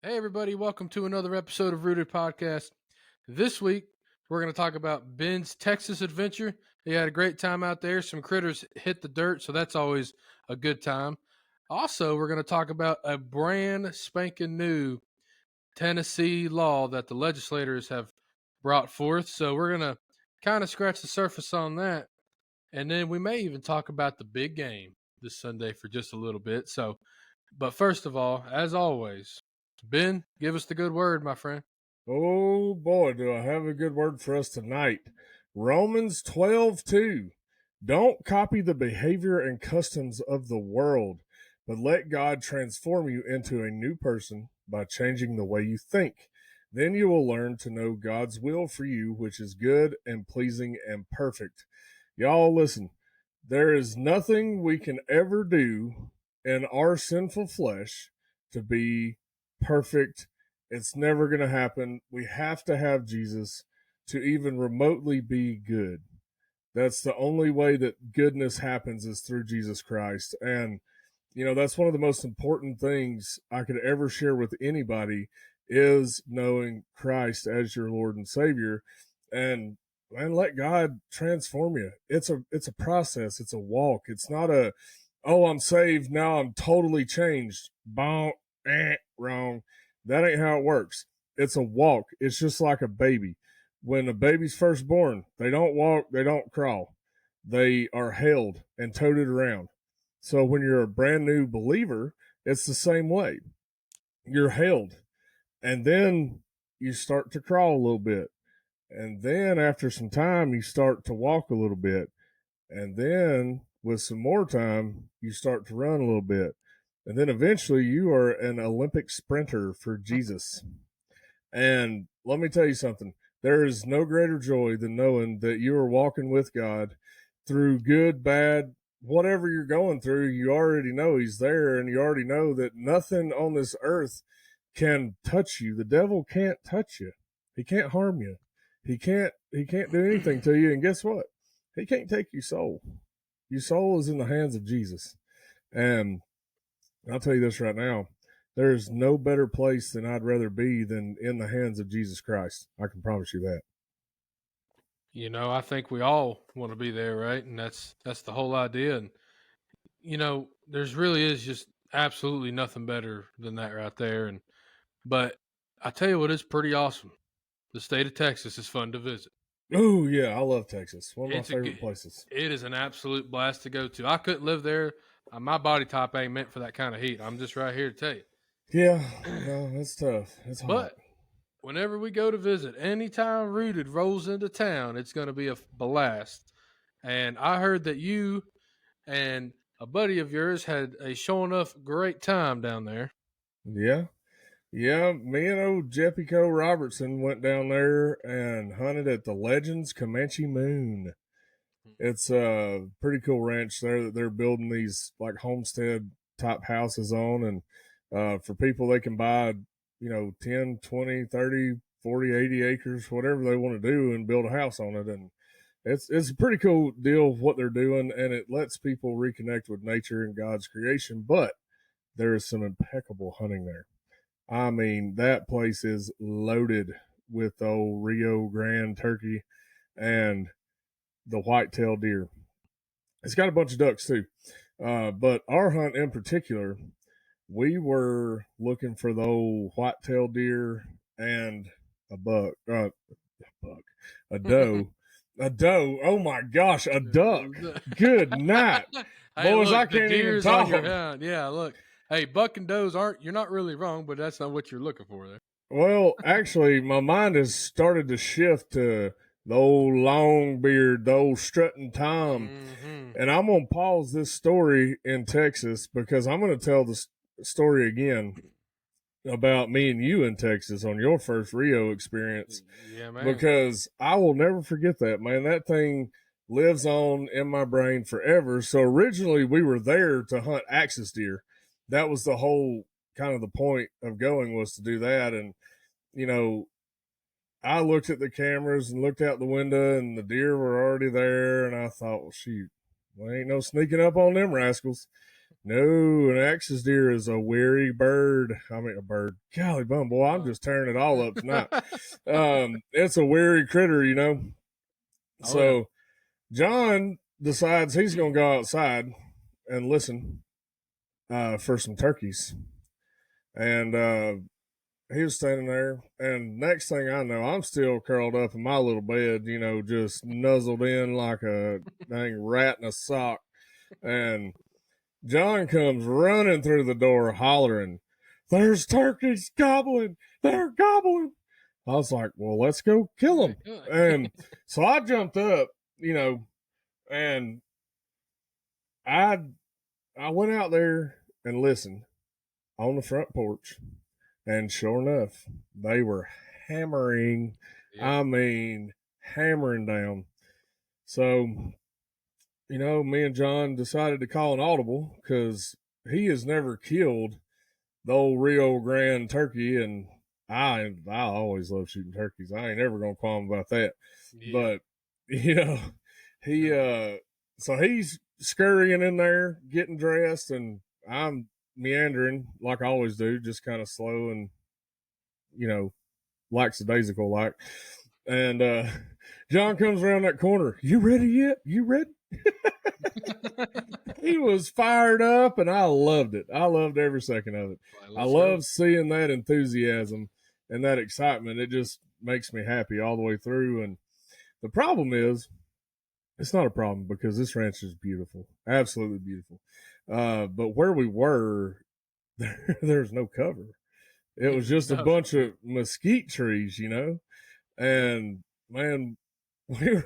Hey, everybody, welcome to another episode of Rooted Podcast. This week, we're going to talk about Ben's Texas adventure. He had a great time out there. Some critters hit the dirt, so that's always a good time. Also, we're going to talk about a brand spanking new Tennessee law that the legislators have brought forth. So, we're going to kind of scratch the surface on that. And then we may even talk about the big game this Sunday for just a little bit. But first of all, as always, Ben, give us the good word, my friend. Oh boy, do I have a good word for us tonight. Romans 12:2. Don't copy the behavior and customs of the world, but let God transform you into a new person by changing the way you think. Then you will learn to know God's will for you, which is good and pleasing and perfect. Y'all listen, there is nothing we can ever do in our sinful flesh to be perfect. It's never going to happen. We have to have Jesus to even remotely be good. That's the only way that goodness happens is through Jesus Christ. And, that's one of the most important things I could ever share with anybody is knowing Christ as your Lord and Savior. And let God transform you. It's a process. It's a walk. It's not I'm saved. Now I'm totally changed. Bonk, wrong. That ain't how it works. It's a walk. It's just like a baby. When a baby's first born, they don't walk, they don't crawl. They are held and toted around. So when you're a brand new believer, it's the same way. You're held, and then you start to crawl a little bit. And then after some time, you start to walk a little bit. And then with some more time, you start to run a little bit. And then eventually you are an Olympic sprinter for Jesus. And let me tell you something. There is no greater joy than knowing that you are walking with God through good, bad, whatever you're going through. You already know He's there, and you already know that nothing on this earth can touch you. The devil can't touch you. He can't harm you. He can't do anything to you. And guess what? He can't take your soul. Your soul is in the hands of Jesus. And I'll tell you this right now. There is no better place than I'd rather be than in the hands of Jesus Christ. I can promise you that. I think we all want to be there, right? And that's the whole idea. And there's really is just absolutely nothing better than that right there. But I tell you what is pretty awesome. The state of Texas is fun to visit. Oh yeah, I love Texas. One of my It's favorite places. it is an absolute blast to go to. I couldn't live there. My body type ain't meant for that kind of heat. I'm just right here to tell you. Yeah, no, it's tough. It's hot. But whenever we go to visit, anytime Rooted rolls into town, it's going to be a blast. And I heard that you and a buddy of yours had a sure enough great time down there. Yeah. Yeah, me and old Jeppico Robertson went down there and hunted at the Legends Comanche Moon. It's a pretty cool ranch there that they're building these like homestead type houses on. And for people, they can buy, 10, 20, 30, 40, 80 acres, whatever they want to do and build a house on it. And it's a pretty cool deal what they're doing. And it lets people reconnect with nature and God's creation. But there is some impeccable hunting there. I mean, that place is loaded with old Rio Grande turkey and the whitetail deer. It's got a bunch of ducks too. But our hunt in particular, we were looking for the old whitetail deer and a a doe. A doe. Oh my gosh, a duck. Good night. Hey, Boys, I look, the can't even deer's on your talk. hunt. Yeah, look. Hey, buck and does you're not really wrong, but that's not what you're looking for there. Well, actually, my mind has started to shift to the old long beard, the old strutting Tom. Mm-hmm. And I'm going to pause this story in Texas because I'm going to tell the story again about me and you in Texas on your first Rio experience Yeah, man. because I will never forget that, man. That thing lives on in my brain forever. So originally we were there to hunt axis deer. That was the whole kind of the point of going was to do that. And, you know, I looked at the cameras and looked out the window and the deer were already there. And I thought, well, shoot, well, ain't no sneaking up on them rascals. No, an axis deer is a weary bird. I mean, a bird. Golly bum, boy, I'm just tearing it all up tonight. It's a weary critter, you know. So John decides he's going to go outside and listen for some turkeys. And he was standing there. And next thing I know, I'm still curled up in my little bed, you know, just nuzzled in like a dang rat in a sock. And John comes running through the door hollering, "There's turkeys gobbling! They're gobbling!" I was like, well, let's go kill them. And so I jumped up, you know, and I went out there and listened on the front porch. And sure enough, they were hammering, I mean, hammering down. So, you know, me and John decided to call an audible because he has never killed the old Rio Grande turkey. And I always love shooting turkeys. I ain't ever going to qualm about that. Yeah. But, you know, so he's scurrying in there, getting dressed, and I'm meandering like I always do, just kind of slow and, you know, lackadaisical like. And John comes around that corner. You ready yet? You ready? He was fired up, and I loved it. I loved every second of it. I love seeing that enthusiasm and that excitement. It just makes me happy all the way through. And the problem is, it's not a problem because this ranch is beautiful, absolutely beautiful. But where we were, there's no cover. It was just a bunch of mesquite trees, you know. And man, we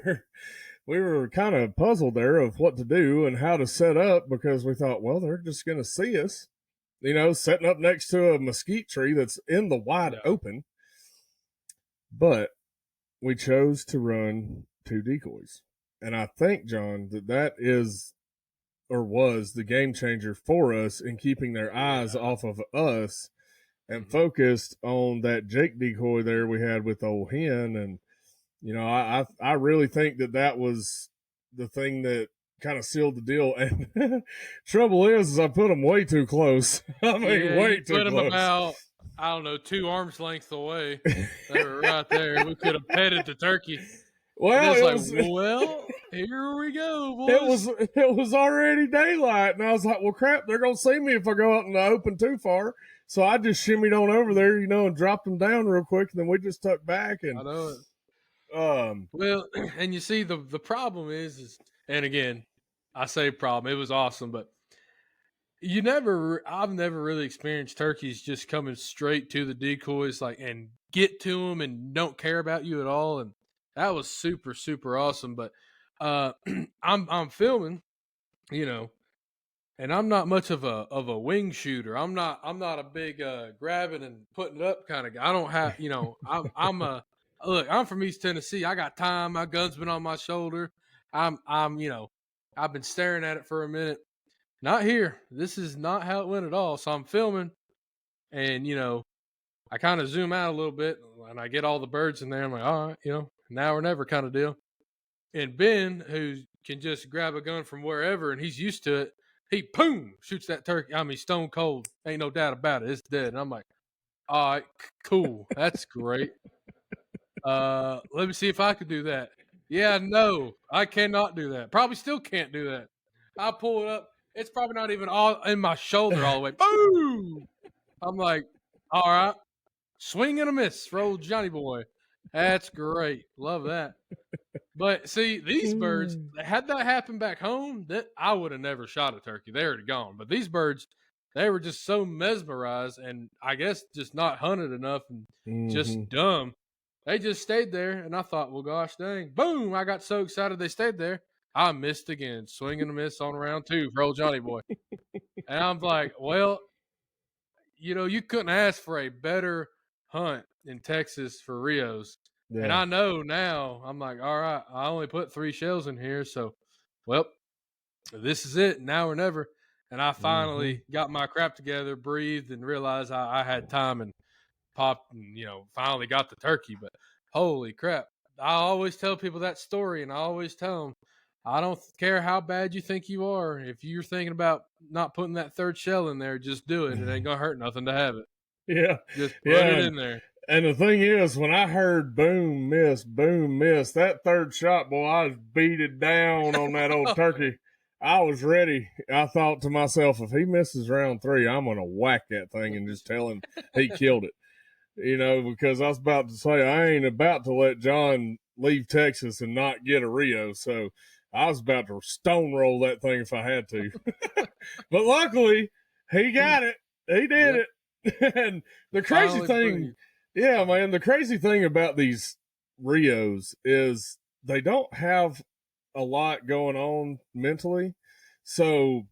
were kind of puzzled there of what to do and how to set up because we thought, well, they're just going to see us, you know, setting up next to a mesquite tree that's in the wide open. But we chose to run 2 decoys. And I think, John, that is or was the game changer for us in keeping their eyes off of us and focused on that Jake decoy there we had with old hen. And, you know, I really think that was the thing that kind of sealed the deal. And trouble is I put them way too close. I mean, way too close. Put them about, I don't know, 2 arms length away. They were right there. We could have petted the turkey. Well, well, here we go, boys. It was already daylight, and I was like, well, crap, they're going to see me if I go out in the open too far. So I just shimmied on over there, you know, and dropped them down real quick, and then we just tucked back. And I know it. Well, and you see, the problem is, and again, I say problem, it was awesome, but I've never really experienced turkeys just coming straight to the decoys, like, and get to them and don't care about you at all. And that was super, super awesome. But I'm filming, you know, and I'm not much of a wing shooter. I'm not a big grabbing and putting it up kind of guy. I don't have, you know, look, I'm from East Tennessee. I got time. My gun's been on my shoulder. You know, I've been staring at it for a minute. Not here. This is not how it went at all. So I'm filming, and, you know, I kind of zoom out a little bit, and I get all the birds in there. I'm like, all right, you know, now or never kind of deal. And Ben, who can just grab a gun from wherever, and he's used to it, he, boom, shoots that turkey. I mean, stone cold. Ain't no doubt about it. It's dead. And I'm like, all right, cool. That's great. Let me see if I could do that. Yeah, no, I cannot do that. Probably still can't do that. I pull it up. It's probably not even all in my shoulder all the way. Boom! I'm like, all right. Swing and a miss for old Johnny boy. That's great. Love that. But see, these birds, had that happened back home, that I would have never shot a turkey. They're already gone. But these birds, they were just so mesmerized and I guess just not hunted enough and just dumb. They just stayed there. And I thought, well, gosh dang. Boom! I got so excited they stayed there. I missed again, swing and a miss on round 2 for old Johnny boy. And I'm like, well, you know, you couldn't ask for a better hunt in Texas for Rios. Yeah. And I know now, I'm like, all right, I only put 3 shells in here. So, well, this is it, now or never. And I finally got my crap together, breathed, and realized I had time and popped and, you know, finally got the turkey. But holy crap. I always tell people that story, and I always tell them, I don't care how bad you think you are. If you're thinking about not putting that third shell in there, just do it. It ain't gonna hurt nothing to have it. Yeah, Just put yeah. it in there. And the thing is, when I heard boom, miss, that third shot, boy, I was beaten down on that old turkey. I was ready. I thought to myself, if he misses round 3, I'm going to whack that thing and just tell him he killed it. You know, because I was about to say, I ain't about to let John leave Texas and not get a Rio. So I was about to stone roll that thing if I had to. But luckily, he got it. He did it. And the crazy thing, yeah, man, the crazy thing about these Rios is they don't have a lot going on mentally. So,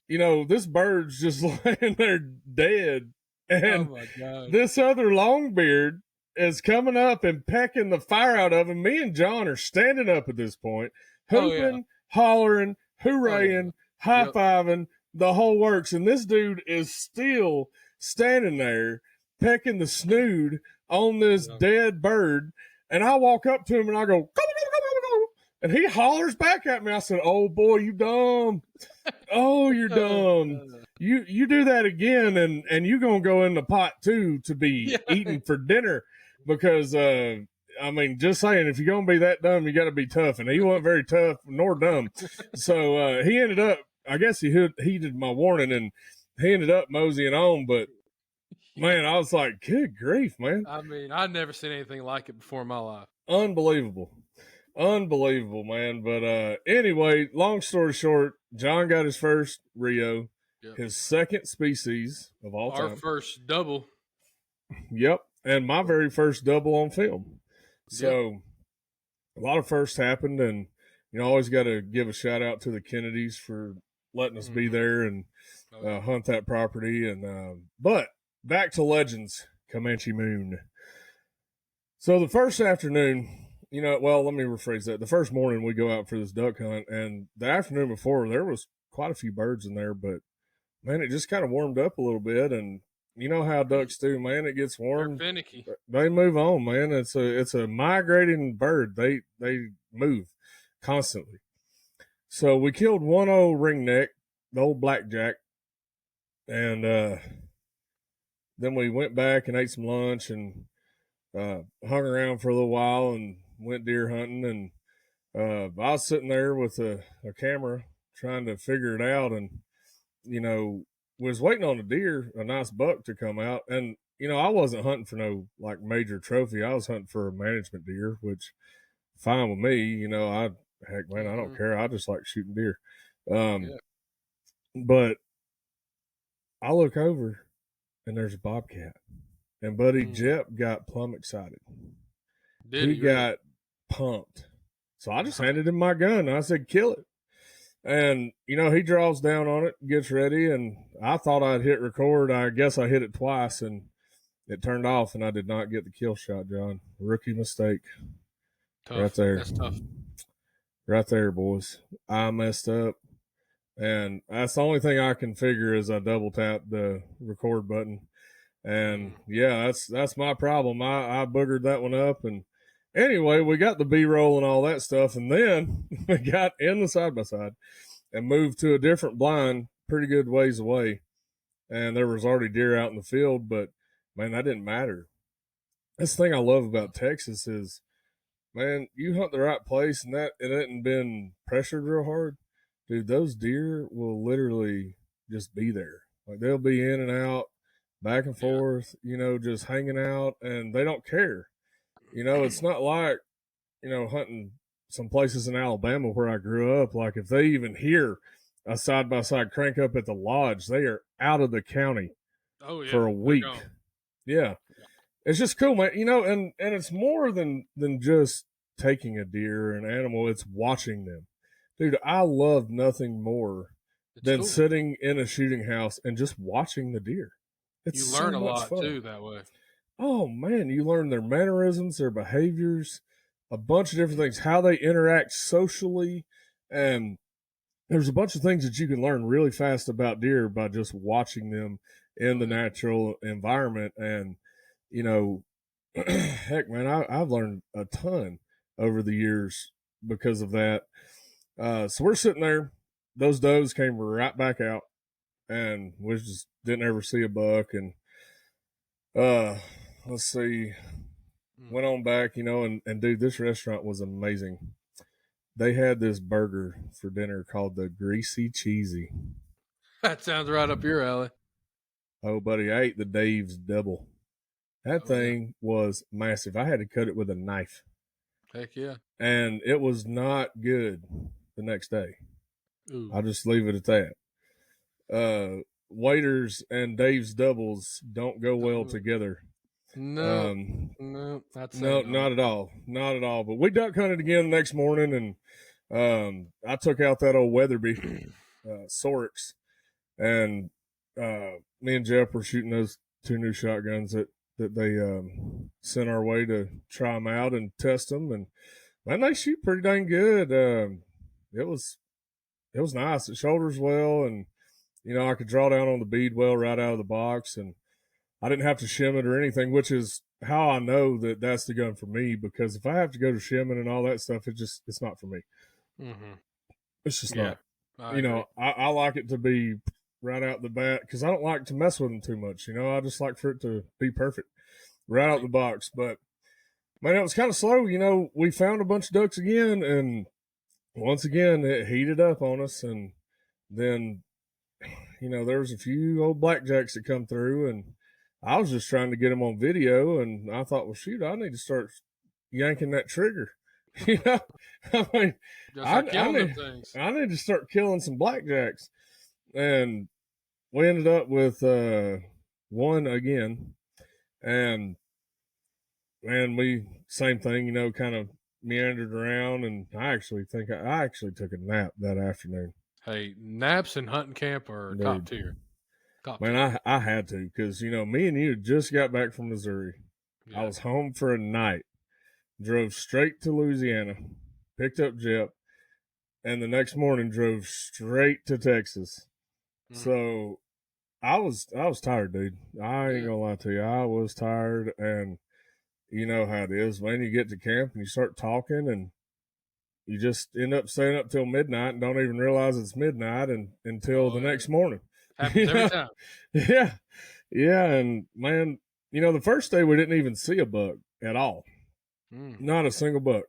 you know, this bird's just laying there dead. And oh my God. This other longbeard is coming up and pecking the fire out of him. Me and John are standing up at this point, hooping, hollering, hooraying, high-fiving, the whole works. And this dude is still standing there pecking the snood on this dead bird. And I walk up to him and I go, go, go, go, go, go. And he hollers back at me. I said, oh, boy, you dumb. Oh, you're dumb. You do that again, and you're going to go in the pot, too, to be eating for dinner. Because, I mean, just saying, if you're going to be that dumb, you got to be tough. And he wasn't very tough nor dumb. So he ended up, I guess he heeded my warning, and he ended up moseying on. But, man, I was like, good grief, man. I mean, I've never seen anything like it before in my life. Unbelievable, man. But anyway, long story short, John got his first Rio, his second species of all time. Our first double. Yep, and my very first double on film. So a lot of firsts happened, and you know, always got to give a shout out to the Kennedys for letting us be there and hunt that property. And but back to Legends Comanche Moon. So the first afternoon, you know, well, let me rephrase that. The first morning we go out for this duck hunt, and the afternoon before there was quite a few birds in there, but man, it just kind of warmed up a little bit, and you know how ducks do, man. It gets warm, they're finicky. They move on, man. It's a migrating bird. They move constantly. So we killed one old ringneck, the old blackjack, and then we went back and ate some lunch and hung around for a little while and went deer hunting. And I was sitting there with a camera trying to figure it out, and you know, was waiting on a nice buck to come out. And you know, I wasn't hunting for no like major trophy. I was hunting for a management deer, which fine with me. You know, I don't care. I just like shooting deer. But I look over and there's a bobcat, and buddy Jep got plumb excited. He got pumped. So I just handed him my gun. And I said, kill it. And, you know, he draws down on it, gets ready, and I thought I'd hit record. I guess I hit it twice, and it turned off, and I did not get the kill shot, John. Rookie mistake. Tough. Right there. That's tough. Right there, boys. I messed up. And that's the only thing I can figure is I double tapped the record button. And, yeah, that's my problem. I boogered that one up, and anyway, we got the B-roll and all that stuff, and then we got in the side-by-side and moved to a different blind pretty good ways away, and there was already deer out in the field, but, man, that didn't matter. That's the thing I love about Texas is, man, you hunt the right place, and that it hadn't been pressured real hard, dude, those deer will literally just be there. Like, they'll be in and out, back and forth, you know, just hanging out, and they don't care. You know, it's not like, you know, hunting some places in Alabama where I grew up. Like, if they even hear a side-by-side crank up at the lodge, they are out of the county for a week. Yeah. It's just cool, man. You know, and it's more than just taking a deer or an animal. It's watching them. Dude, I love nothing more than sitting in a shooting house and just watching the deer. It's you learn so a lot, fun. too, that way. Oh, man, you learn their mannerisms, their behaviors, a bunch of different things, how they interact socially. And there's a bunch of things that you can learn really fast about deer by just watching them in the natural environment. And, you know, heck, man, I've learned a ton over the years because of that. So we're sitting there. Those does came right back out, and we just didn't ever see a buck. And let's see, went on back, and dude, this restaurant was amazing. They had this burger for dinner called the Greasy Cheesy. That sounds right up your alley. Oh, buddy, I ate the Dave's double. That Oh, thing was massive. I had to cut it with a knife, heck yeah. and it was not good the next day. Ooh. I'll just leave it at that. Waiters and Dave's doubles don't go well together. No, Not at all. Not at all. But we duck hunted again the next morning, and I took out that old Weatherby Sorix, and me and Jeff were shooting those 2 new shotguns that they sent our way to try them out and test them. And man, they shoot pretty dang good. It was nice. It shoulders well, and I could draw down on the bead well right out of the box, and I didn't have to shim it or anything, which is how I know that that's the gun for me, because if I have to go to shimming and all that stuff, it's not for me. Mm-hmm. It's just not. I like it to be right out the bat, because I don't like to mess with them too much. I just like for it to be perfect right out the box. But man, it was kind of slow. We found a bunch of ducks again, and once again it heated up on us. And then there was a few old blackjacks that come through, and I was just trying to get them on video, and I thought, well, shoot, I need to start yanking that trigger. I mean, I need to start killing some blackjacks. And we ended up with one again, and we same thing, kind of meandered around, and I actually think I actually took a nap that afternoon. Hey, naps in hunting camp are top tier. Man, I had to, because me and you just got back from Missouri. Yeah. I was home for a night, drove straight to Louisiana, picked up Jep, and the next morning drove straight to Texas. So I was tired, dude. I ain't gonna lie to you. I was tired, and you know how it is, man. You get to camp and you start talking, and you just end up staying up till midnight and don't even realize it's midnight until the next morning. Happens every time. Yeah. And man, the first day we didn't even see a buck at all. Not a single buck.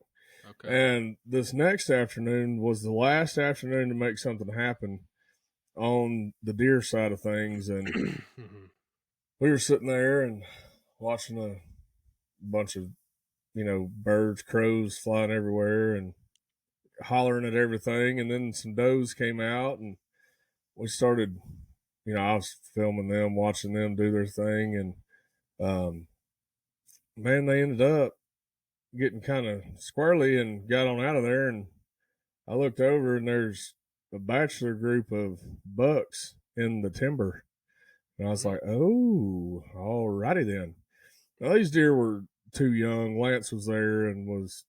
Okay. And this next afternoon was the last afternoon to make something happen on the deer side of things. And we were sitting there and watching a bunch of, birds, crows flying everywhere and hollering at everything. And then some does came out, and we started, I was filming them, watching them do their thing. And, man, they ended up getting kind of squirrely and got on out of there. And I looked over, and there's a bachelor group of bucks in the timber. And I was like, oh, all righty then. Now, these deer were too young. Lance was there and was,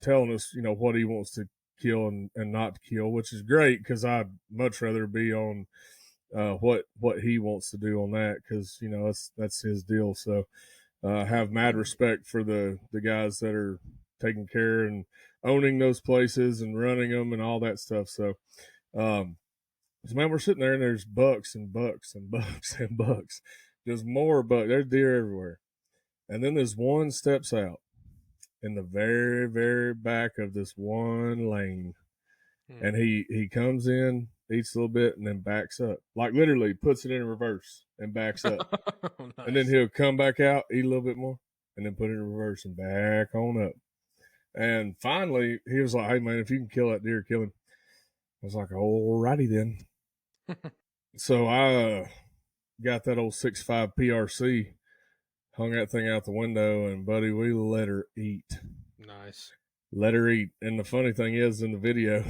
telling us, what he wants to kill and not to kill, which is great, because I'd much rather be on what he wants to do on that, because, that's his deal. So I have mad respect for the guys that are taking care and owning those places and running them and all that stuff. So, man, we're sitting there, and there's bucks and bucks and bucks and bucks. There's more bucks. There's deer everywhere. And then this one steps out in the very, very back of this one lane. And he comes in, eats a little bit, and then backs up. Like literally puts it in reverse and backs up. Nice. And then he'll come back out, eat a little bit more, and then put it in reverse and back on up. And finally, he was like, hey, man, if you can kill that deer, kill him. I was like, all righty then. So I got that old 6.5 PRC, hung that thing out the window, and, buddy, we let her eat. Nice. Let her eat. And the funny thing is, in the video,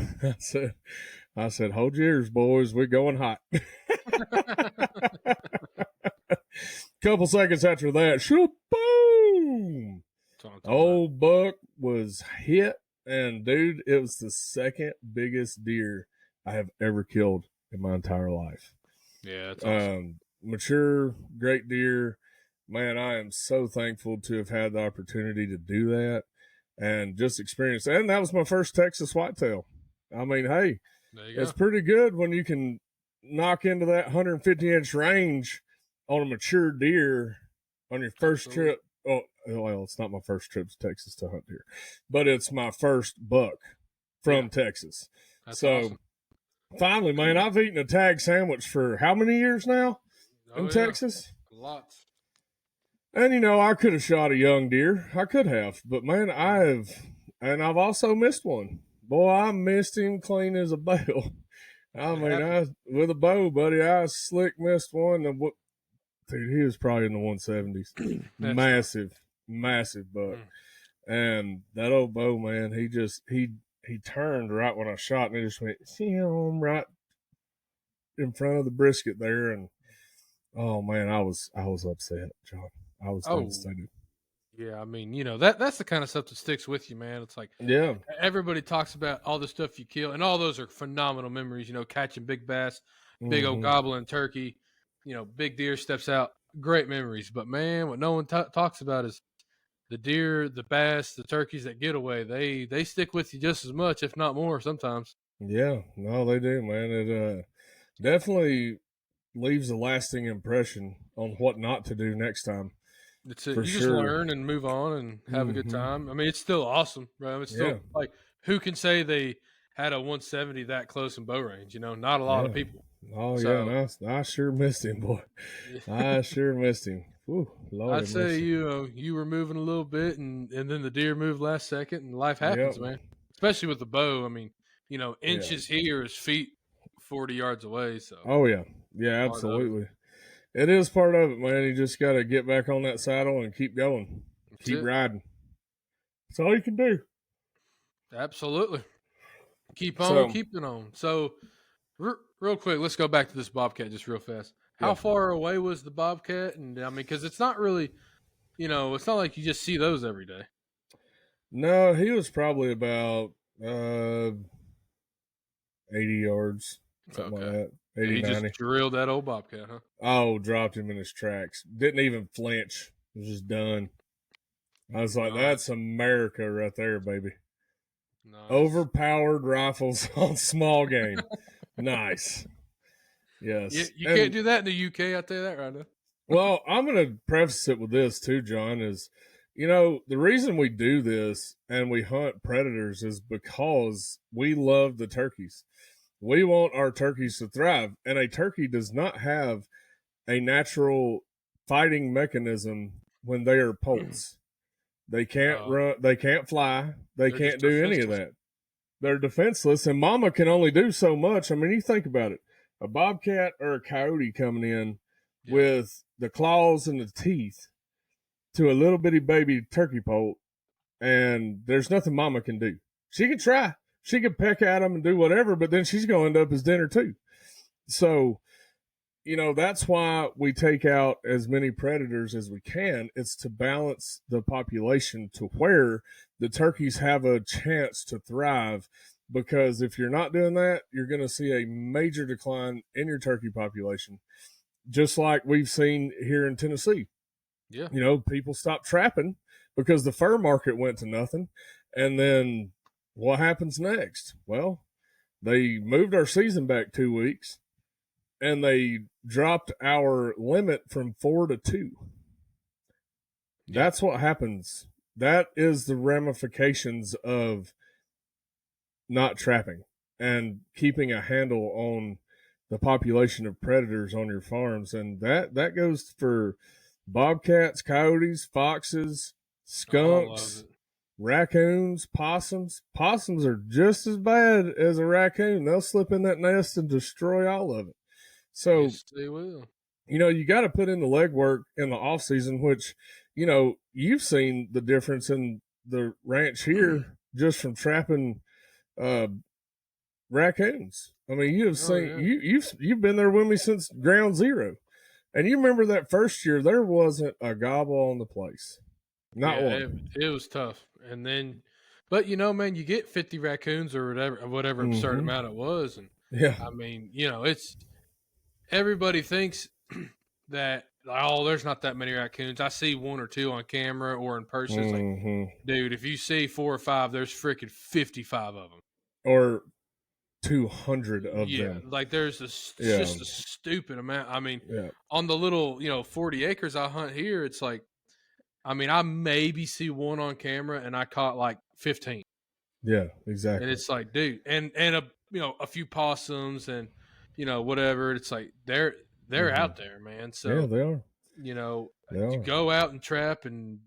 I said, hold your ears, boys. We're going hot. Couple seconds after that, boom! Old buck was hit. And, dude, it was the second biggest deer I have ever killed in my entire life. Yeah, that's awesome. Mature, great deer. Man, I am so thankful to have had the opportunity to do that and just experience. And that was my first Texas whitetail. I mean, hey, There you it's go. pretty good when you can knock into that 150-inch range on a mature deer on your first Absolutely. trip. Oh, well, it's not my first trip to Texas to hunt deer, but it's my first buck Yeah, from Texas. that's So awesome. finally, man, I've eaten a tag sandwich for how many years now Oh in yeah, Texas? lots. And I could have shot a young deer. I could have, but man, I've also missed one. Boy, I missed him clean as a bell. I It mean, happens. with a bow, buddy, I slick missed one. And dude, he was probably in the 170s. That's tough. Massive, massive buck. Mm. And that old bow, man, he turned right when I shot, and it just went right in front of the brisket there. And oh man, I was upset, John. I was Oh devastated. yeah, I mean, that's the kind of stuff that sticks with you, man. It's like Yeah. everybody talks about all the stuff you kill, and all those are phenomenal memories. Catching big bass, big old Hmm. gobbling turkey, big deer steps out, great memories. But man, what no one talks about is the deer, the bass, the turkeys that get away. They stick with you just as much, if not more, sometimes. Yeah. No, they do, man. It definitely leaves a lasting impression on what not to do next time, It's it. for You just sure. learn and move on and have a good Hmm. time. I mean, it's still awesome, right? It's Yeah. still like who can say they had a 170 that close in bow range? Not a lot of Yeah. people. Oh yeah, So and I sure missed him, boy. I sure missed him. Whew, Lord I'd have say mercy. you were moving a little bit, and then the deer moved last second, and life Yep. happens, man. Especially with the bow. I mean, Yeah. inches here is feet 40 yards away. So Oh yeah. Yeah, part of it. absolutely. It is part of it, man. You just got to get back on that saddle and keep going, That's keep it. riding. That's all you can do. Absolutely. Keep on So, keeping on. So real quick, let's go back to this bobcat just real fast. How yeah. far away was the bobcat? And I mean, because it's not really, it's not like you just see those every day. No, he was probably about uh 80 yards, something like Okay. that. And 80, he just 90. drilled that old bobcat, huh? Oh, dropped him in his tracks. Didn't even flinch. Was just done. I was like, Nice, that's America right there, baby. nice. Overpowered rifles on small game. Nice. You Yes. you can't And do that in the UK. I'll tell you that right now. well, I'm going to preface it with this too, John, is, the reason we do this and we hunt predators is because we love the turkeys. We want our turkeys to thrive. And a turkey does not have a natural fighting mechanism when they are poults. They can't Uh, run, they can't fly, they they're just can't do any of defenseless. that. They're defenseless, and mama can only do so much. I mean, you think about it, a bobcat or a coyote coming in Yeah. with the claws and the teeth to a little bitty baby turkey poult, and there's nothing mama can do. She can try, she can peck at them and do whatever, but then she's going to end up as dinner too. So, that's why we take out as many predators as we can. It's to balance the population to where the turkeys have a chance to thrive. Because if you're not doing that, you're going to see a major decline in your turkey population, just like we've seen here in Tennessee. Yeah. People stopped trapping because the fur market went to nothing. And then what happens next? Well, they moved our season back 2 weeks and they dropped our limit from 4 to 2. Yeah. That's what happens. That is the ramifications of not trapping and keeping a handle on the population of predators on your farms. And that goes for bobcats, coyotes, foxes, All of skunks, it. raccoons, possums. Possums are just as bad as a raccoon. They'll slip in that nest and destroy all of it. So, Yes, they will. you got to put in the legwork in the off season, which, you've seen the difference in the ranch here just from trapping uh, raccoons. I mean, you have Oh seen yeah. you've been there with me since ground zero, and you remember that first year there wasn't a gobble on the place, not Yeah, one. it was tough. And then, but man, you get 50 raccoons or whatever absurd Mm-hmm. amount it was, and Yeah. I mean, it's everybody thinks that there's not that many raccoons. I see one or two on camera or in person. It's like, Mm-hmm. dude, if you see 4 or 5, there's freaking 55 of them. Or 200 of Yeah, them. like there's it's Yeah, just a stupid amount. I mean, yeah, on the little 40 acres I hunt here, it's like, I mean, I maybe see one on camera, and I caught like 15, yeah, and exactly. it's like, dude, and a few possums and whatever. It's like they're Hmm. out there, man. Yeah, So they are. you know They you are. go out and trap and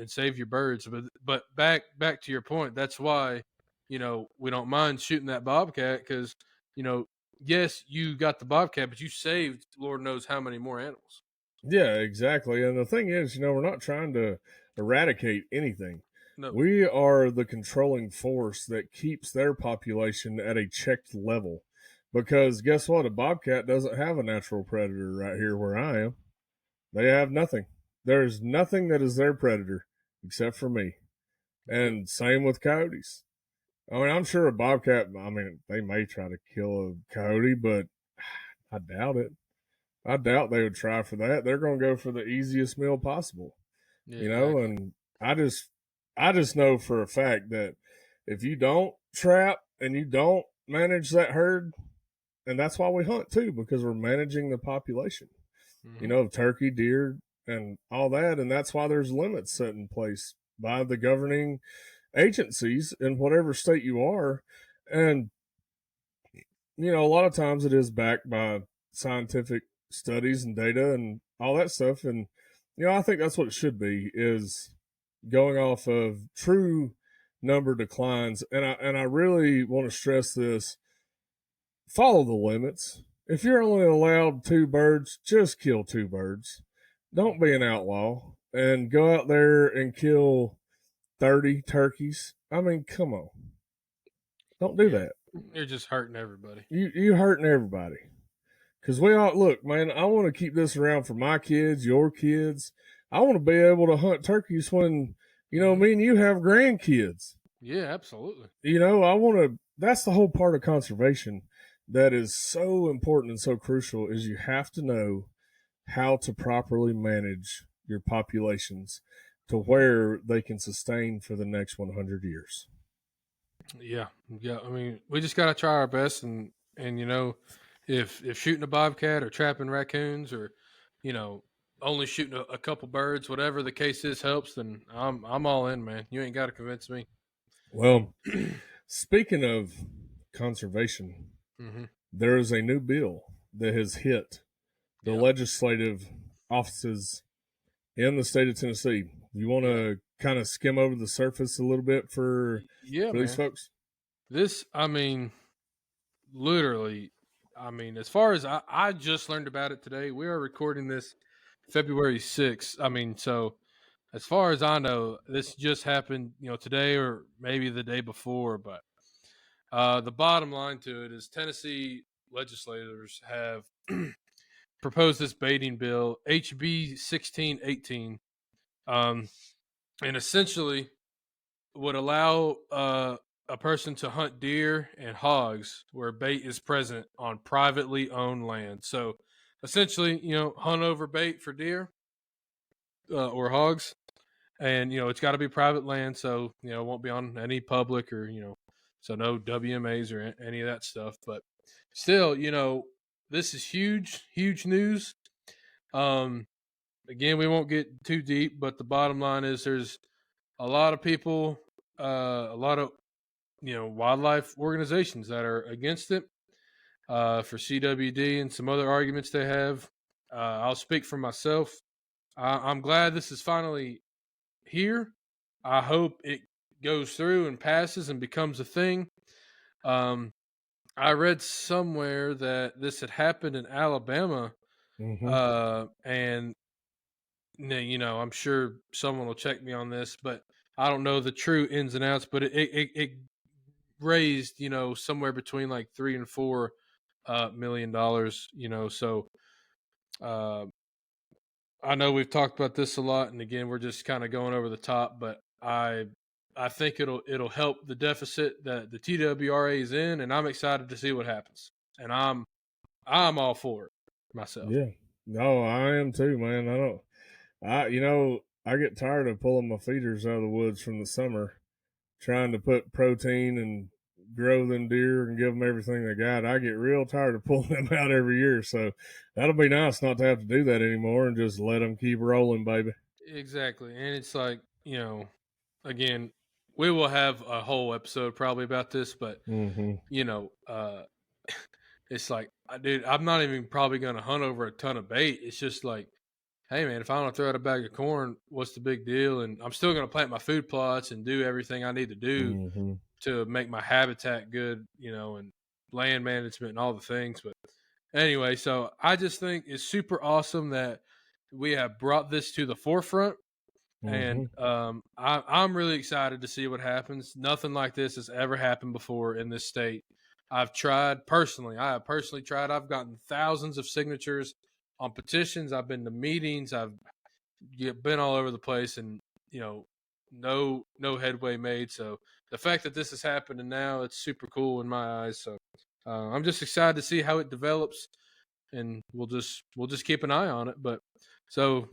save your birds, but back to your point. That's why we don't mind shooting that bobcat, because you know yes, you got the bobcat, but you saved Lord knows how many more animals. Yeah, exactly. And the thing is, we're not trying to eradicate anything. No. We are the controlling force that keeps their population at a checked level. Because guess what? A bobcat doesn't have a natural predator right here where I am. They have nothing. There's nothing that is their predator except for me. Yep. And same with coyotes. I mean, I'm sure a bobcat, they may try to kill a coyote, but I doubt it. I doubt they would try for that. They're going to go for the easiest meal possible, Yeah, exactly. and I just I just know for a fact that if you don't trap and you don't manage that herd, and that's why we hunt too, because we're managing the population, Hmm. of turkey, deer, and all that, and that's why there's limits set in place by the governing agencies in whatever state you are. And a lot of times it is backed by scientific studies and data and all that stuff. And I think that's what it should be, is going off of true number declines. And I really want to stress this: follow the limits. If you're only allowed two birds, just kill two birds. Don't be an outlaw and go out there and kill 30 turkeys. I mean, come on. Don't do Yeah, that. you're just hurting everybody. You hurting everybody. Because we all look, man. I want to keep this around for my kids, your kids. I want to be able to hunt turkeys when Hmm. me and you have grandkids. Yeah, absolutely. I want to. That's the whole part of conservation that is so important and so crucial. Is you have to know how to properly manage your populations to where they can sustain for the next 100 years. Yeah, yeah. I mean, we just gotta try our best, and if shooting a bobcat or trapping raccoons or you know only shooting a couple birds, whatever the case is, helps, then I'm all in, man. You ain't got to convince me. Well, speaking of conservation, Hmm. there is a new bill that has hit the Yeah, legislative offices in the state of Tennessee. You want yeah, to kind of skim over the surface a little bit for yeah, these man. folks? This, I mean, literally, I mean, as far as I just learned about it today. We are recording this February 6th. I mean, so as far as I know, this just happened, today or maybe the day before. But the bottom line to it is Tennessee legislators have proposed this baiting bill, HB 1618, um, and essentially would allow a person to hunt deer and hogs where bait is present on privately owned land. So essentially, hunt over bait for deer or hogs, and it's got to be private land, so it won't be on any public or so no WMAs or any of that stuff. But still, this is huge news. Um, Again, we won't get too deep, but the bottom line is there's a lot of people, a lot of wildlife organizations that are against it. For CWD and some other arguments they have. I'll speak for myself. I'm glad this is finally here. I hope it goes through and passes and becomes a thing. Um, I read somewhere that this had happened in Alabama, Mm-hmm. and I'm sure someone will check me on this, but I don't know the true ins and outs. But it raised somewhere between like $3 and $4 million. So uh, I know we've talked about this a lot, and again, we're just kind of going over the top, but I think it'll help the deficit that the TWRA is in, and I'm excited to see what happens. And I'm all for it myself. Yeah. No, I am too, man. I don't. I get tired of pulling my feeders out of the woods from the summer, trying to put protein and grow them deer and give them everything they got. I get real tired of pulling them out every year. So that'll be nice not to have to do that anymore and just let them keep rolling, baby. Exactly. And it's like, again, we will have a whole episode probably about this, but Mm-hmm. it's like, dude, I'm not even probably going to hunt over a ton of bait. It's just like, hey man, if I want to throw out a bag of corn, what's the big deal? And I'm still going to plant my food plots and do everything I need to do Mm-hmm. to make my habitat good, and land management and all the things. But anyway, so I just think it's super awesome that we have brought this to the forefront. And I'm really excited to see what happens. Nothing like this has ever happened before in this state. I have personally tried. I've gotten thousands of signatures on petitions. I've been to meetings. I've been all over the place, and no headway made. So the fact that this is happening now, it's super cool in my eyes. So I'm just excited to see how it develops, and we'll just keep an eye on it. But so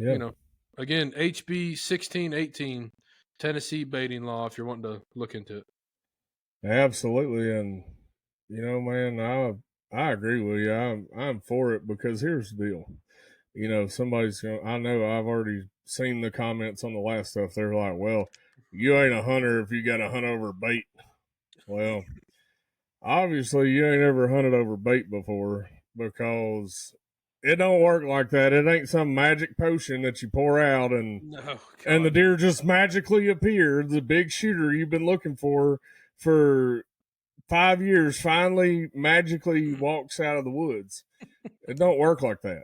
again, HB 1618, Tennessee baiting law. If you're wanting to look into it, Absolutely, and man, I agree with you. I'm for it because here's the deal. Somebody's going. I know I've already seen the comments on the last stuff. They're like, "Well, you ain't a hunter if you got to hunt over bait." Well, obviously, you ain't ever hunted over bait before because it don't work like that. It ain't some magic potion that you pour out and the deer just magically appear. The big shooter you've been looking for 5 years finally magically walks out of the woods. It don't work like that.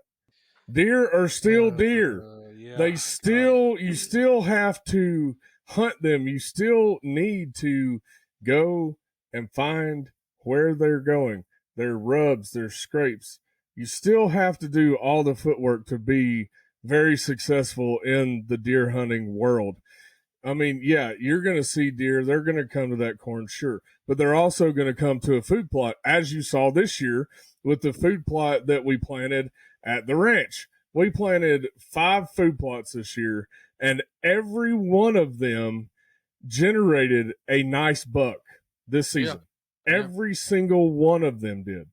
Deer are still deer. You still have to hunt them. You still need to go and find where they're going, their rubs, their scrapes. You still have to do all the footwork to be very successful in the deer hunting world. I mean, yeah, you're going to see deer. They're going to come to that corn, sure. But they're also going to come to a food plot, as you saw this year with the food plot that we planted at the ranch. We planted 5 food plots this year, and every one of them generated a nice buck this season. Yeah. Every single one of them did.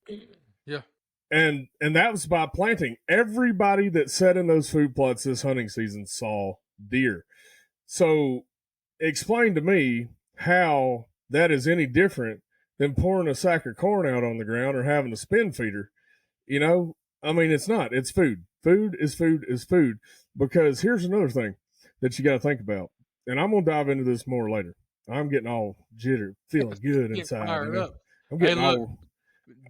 Yeah. And that was by planting. Everybody that sat in those food plots this hunting season saw deer. So explain to me how that is any different than pouring a sack of corn out on the ground or having a spin feeder. I mean, it's not. It's food. Food is food is food. Because here's another thing that you got to think about. And I'm going to dive into this more later. I'm getting all jittered, feeling good inside. I'm getting all...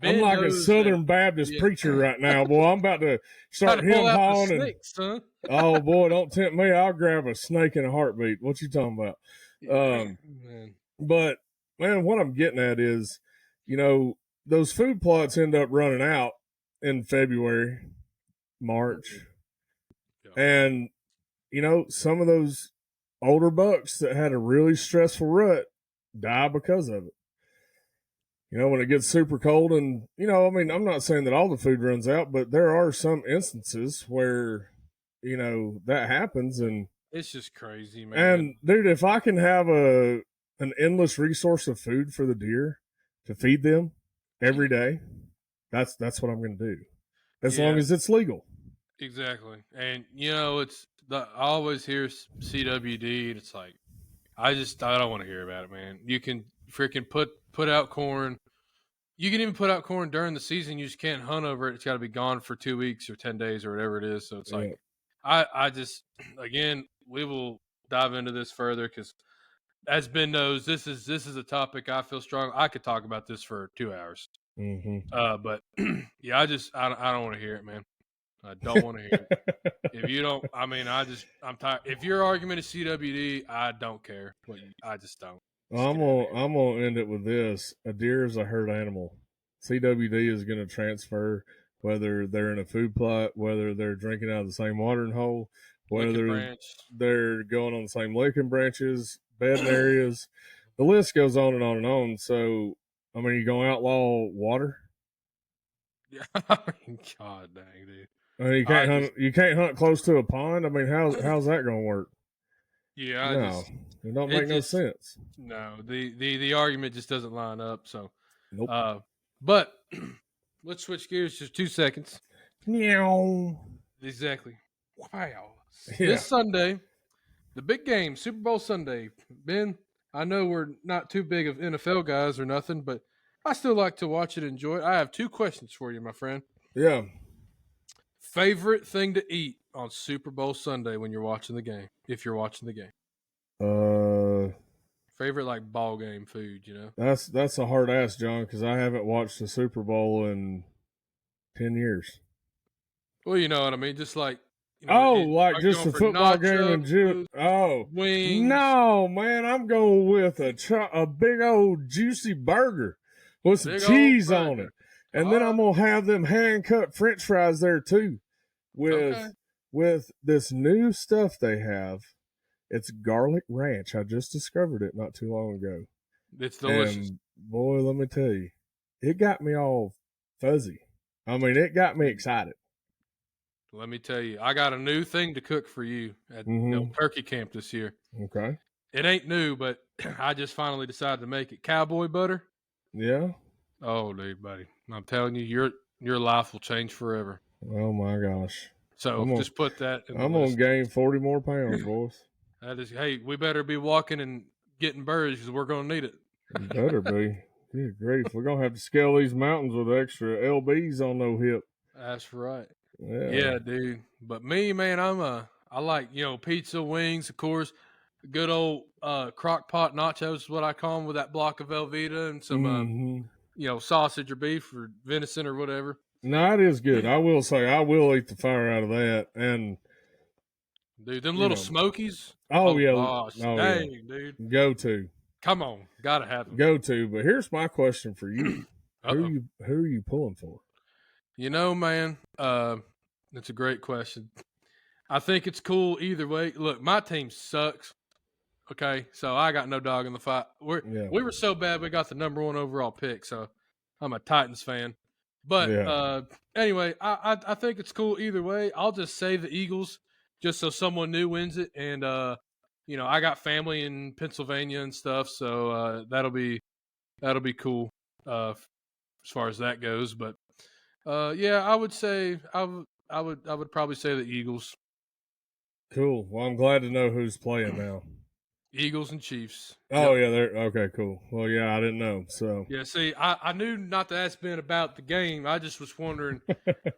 I'm like a Southern Baptist preacher right now, boy. I'm about to start him-hawing. Snakes, huh? Oh, boy, don't tempt me. I'll grab a snake in a heartbeat. What you talking about? But, man, what I'm getting at is, those food plots end up running out in February, March. And, some of those older bucks that had a really stressful rut die because of it. When it gets super cold and, I'm not saying that all the food runs out, but there are some instances where, that happens and it's just crazy, man. And dude, if I can have an endless resource of food for the deer to feed them every day, that's what I'm going to do. As long as it's legal. Exactly. And I always hear CWD and it's like, I don't want to hear about it, man. You can freaking put out corn. You can even put out corn during the season. You just can't hunt over it. It's got to be gone for 2 weeks or 10 days or whatever it is. So it's like, I just, again, we will dive into this further because as Ben knows, this is a topic I feel strong. I could talk about this for 2 hours. Mm-hmm. But yeah, I don't want to hear it, man. I don't want to hear it. If you don't, I'm tired. If your argument is CWD, I don't care. I just don't. Well, I'm gonna end it with this: a deer is a herd animal. CWD is going to transfer whether they're in a food plot, whether they're drinking out of the same watering hole, whether they're going on the same licking branches, bedding areas. The list goes on and on and on. So, you going to outlaw water? Yeah, God dang, dude. You can't hunt close to a pond. How's that going to work? Yeah, No, it don't make no sense. no. The argument just doesn't line up. So, Nope. but let's switch gears just 2 seconds. Meow. Exactly. Wow. Yeah. This Sunday, the big game, Super Bowl Sunday. Ben, I know we're not too big of NFL guys or nothing, but I still like to watch it and enjoy it. I have 2 questions for you, my friend. Yeah. Favorite thing to eat on Super Bowl Sunday when you're watching the game, if you're watching the game? Favorite like ball game food, you know? That's a hard ass, John, because I haven't watched the Super Bowl in 10 years. Well, you know what I mean. Just like Like are you just going a for football game and nachos, wings. no, man, I'm going with a big old juicy burger with some Big old cheese on burger. it, and then I'm gonna have them hand cut French fries there too, Okay. with this new stuff they have. It's garlic ranch. I just discovered it not too long ago. It's delicious. And boy, let me tell you, it got me all fuzzy. I mean, it got me excited. Let me tell you, I got a new thing to cook for you at turkey camp this year. Okay. It ain't new, but I just finally decided to make it. Cowboy butter. Yeah. Oh, dude, buddy, I'm telling you, your life will change forever. Oh my gosh. So just put that. I'm gonna gain 40 more pounds, boys. That is, hey, we better be walking and getting birds because we're gonna need it. Better be. Good grief, we're gonna have to scale these mountains with extra lbs on no hip. That's right. Yeah, dude. But me, man, I like pizza, wings, of course. Good old crock pot nachos is what I call them, with that block of Velveeta and some sausage or beef or venison or whatever. No, it is good. I will say I will eat the fire out of that. And dude, them little smokies. Oh yeah. Gosh, dang, yeah. Dude. Go to. Come on, gotta have them. Go to. But here's my question for you. Who are you pulling for? You know, man, that's a great question. I think it's cool either way. Look, my team sucks. Okay, so I got no dog in the fight. We were so bad we got the number 1 overall pick, so I'm a Titans fan. But anyway, I think it's cool either way. I'll just say the Eagles, just so someone new wins it. And I got family in Pennsylvania and stuff, so that'll be cool as far as that goes. But I would say I would probably say the Eagles. Cool. Well, I'm glad to know who's playing now. Eagles and Chiefs. Oh, yep. Yeah, they're okay, cool. Well, yeah, I didn't know. So yeah, see, I knew not to ask Ben about the game. I just was wondering,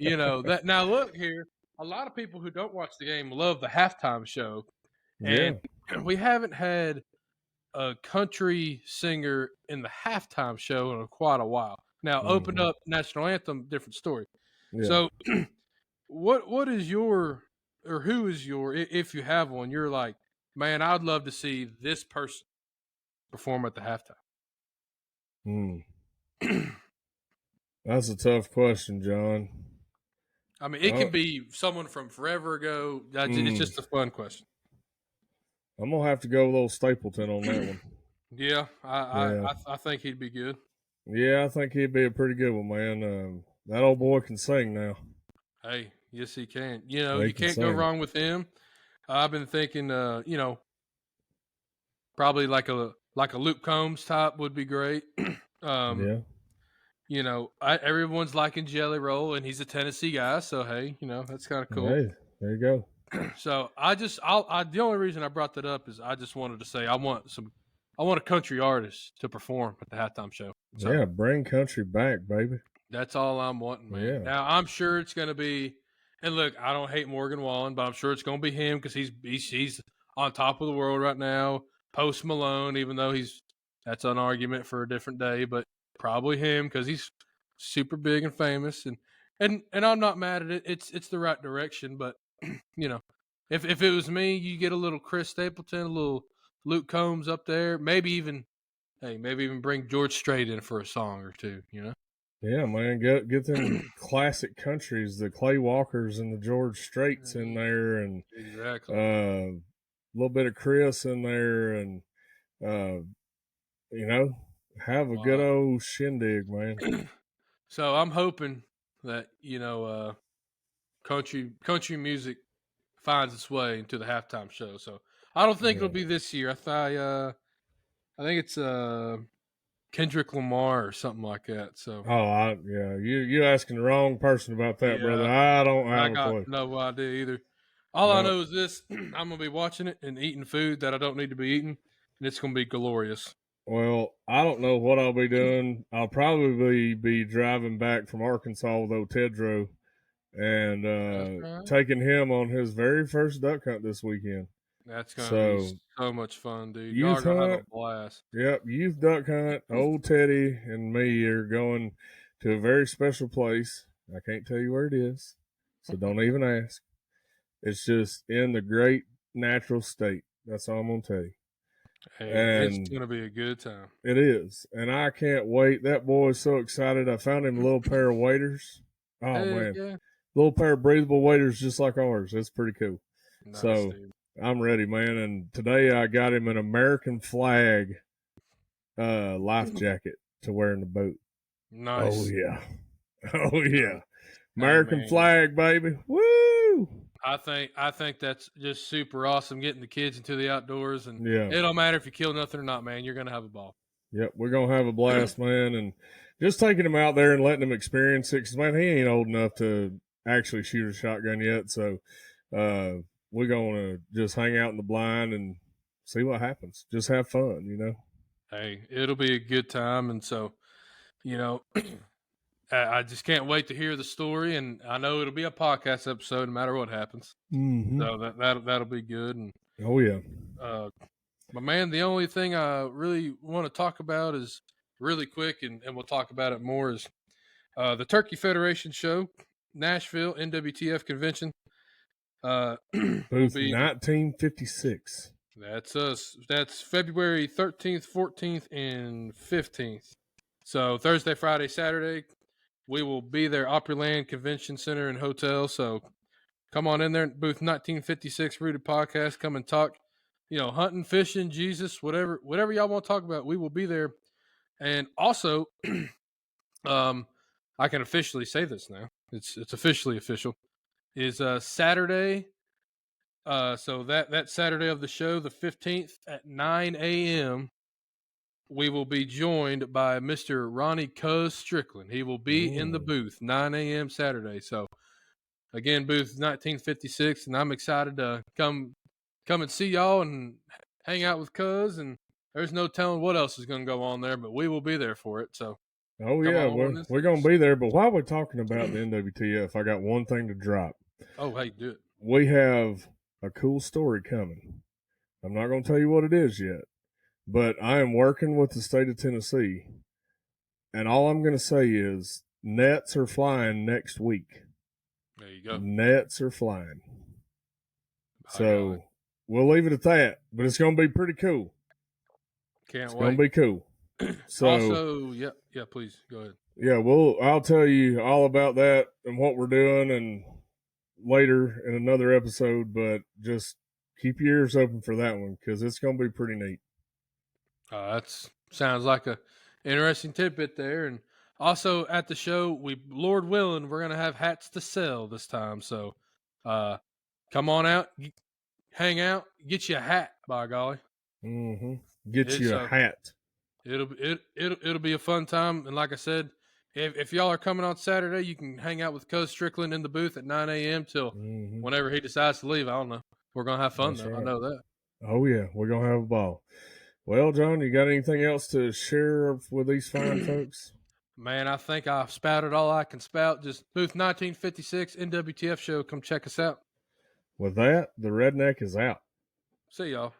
that. Now look here, a lot of people who don't watch the game love the halftime show, and we haven't had a country singer in the halftime show in quite a while. Now, open up national anthem, different story. Yeah. So, what is your, or who is your, if you have one, you're like, man, I'd love to see this person perform at the halftime. That's a tough question, John. I mean, it can be someone from forever ago. It's just a fun question. I'm gonna have to go with old Stapleton on that one. Yeah, I think he'd be good. Yeah, I think he'd be a pretty good one, man. That old boy can sing now. Hey, yes, he can. You can't go wrong with him. I've been thinking, probably like a Luke Combs type would be great. Everyone's liking Jelly Roll, and he's a Tennessee guy, so hey, that's kind of cool. Hey, there you go. So the only reason I brought that up is I just wanted to say I want a country artist to perform at the halftime show. So, yeah, bring country back, baby. That's all I'm wanting, man. Yeah. Now I'm sure it's going to be, and look, I don't hate Morgan Wallen, but I'm sure it's going to be him because he's on top of the world right now. Post Malone, even though that's an argument for a different day, but probably him because he's super big and famous, and I'm not mad at it. It's the right direction, but if it was me, you get a little Chris Stapleton, a little Luke Combs up there, maybe even bring George Strait in for a song or two, Yeah, man, get them classic countries, the Clay Walkers and the George Straits in there, and exactly a little bit of Chris in there, and have a good old shindig, man. So I'm hoping that country music finds its way into the halftime show. So I don't think it'll Yeah. be this year. I think it's Kendrick Lamar or something like that. So Yeah, you asking the wrong person about that, brother. yeah, I don't I have a got clue. no idea either. All I No. know is this: I'm gonna be watching it and eating food that I don't need to be eating, and it's gonna be glorious. Well, I don't know what I'll be doing. I'll probably be driving back from Arkansas with Otedro and That's right. taking him on his very first duck hunt this weekend. That's gonna be So so much fun, dude. Y'all are youth gonna have a hunt, blast. yep, youth duck hunt. Old Teddy and me are going to a very special place. I can't tell you where it is, so don't even ask. It's just in the great natural state. That's all I'm gonna tell you. Hey, it's And gonna be a good time. it is, and I can't wait. That boy is so excited. I found him a little pair of waders. Oh Heck man, yeah, little pair of breathable waders just like ours. That's pretty cool. nice, So dude. I'm ready, man. And today I got him an American flag life jacket to wear in the boat. Oh Nice. yeah, oh yeah, Hey American man, flag, baby. Woo! I think that's just super awesome getting the kids into the outdoors, and Yeah, it don't matter if you kill nothing or not, man. You're gonna have a ball. yep. We're gonna have a blast, man, and just taking him out there and letting him experience it. Cause man, he ain't old enough to actually shoot a shotgun yet. So uh, we're gonna just hang out in the blind and see what happens. Just have fun, you know. Hey, it'll be a good time, and so you know, I just can't wait to hear the story, and I know it'll be a podcast episode no matter what happens. Mm-hmm. So that'll be good, and Oh yeah. but man, the only thing I really want to talk about is really quick, and we'll talk about it more, is the Turkey Federation show, Nashville NWTF convention. Will Booth be 1956. that's us. That's February 13th, 14th, and 15th. So Thursday, Friday, Saturday, we will be there. Opryland Convention Center and Hotel. So come on in there, booth 1956, Rooted Podcast. Come and talk. Hunting, fishing, Jesus, whatever y'all want to talk about, we will be there. And also, I can officially say this now. It's officially official. Is Saturday. So that Saturday of the show, the 15th at 9 a.m., we will be joined by Mr. Ronnie Cuz Strickland. He will be in the booth 9 a.m. Saturday. So again, booth 1956, and I'm excited to come and see y'all and hang out with Cuz. And there's no telling what else is going to go on there, but we will be there for it. So Oh come yeah, on. we're gonna be there. But while we're talking about the NWTF, I got one thing to drop. Oh, hey, do it. We have a cool story coming. I'm not gonna tell you what it is yet, but I am working with the state of Tennessee, and all I'm gonna say is nets are flying next week. There you go. Nets are flying. By So golly. we'll leave it at that. But it's gonna be pretty cool. Can't It's wait. gonna be cool. So Also, yeah, please go ahead. yeah, I'll tell you all about that and what we're doing and later in another episode, but just keep your ears open for that one because it's going to be pretty neat. That sounds like a interesting tidbit there. And also at the show, Lord willing, we're gonna have hats to sell this time. So, come on out, hang out, get you a hat. By golly, Mm-hmm. Get you a hat. It'll be a fun time. And like I said, if y'all are coming on Saturday, you can hang out with Cuz Strickland in the booth at 9 a.m. till whenever he decides to leave. I don't know. We're gonna have fun. That's though. right. I know that. Oh yeah, we're gonna have a ball. Well, John, you got anything else to share with these fine folks? Man, I think I've spouted all I can spout. Just booth 1956 NWTF show. Come check us out. With that, the redneck is out. See y'all.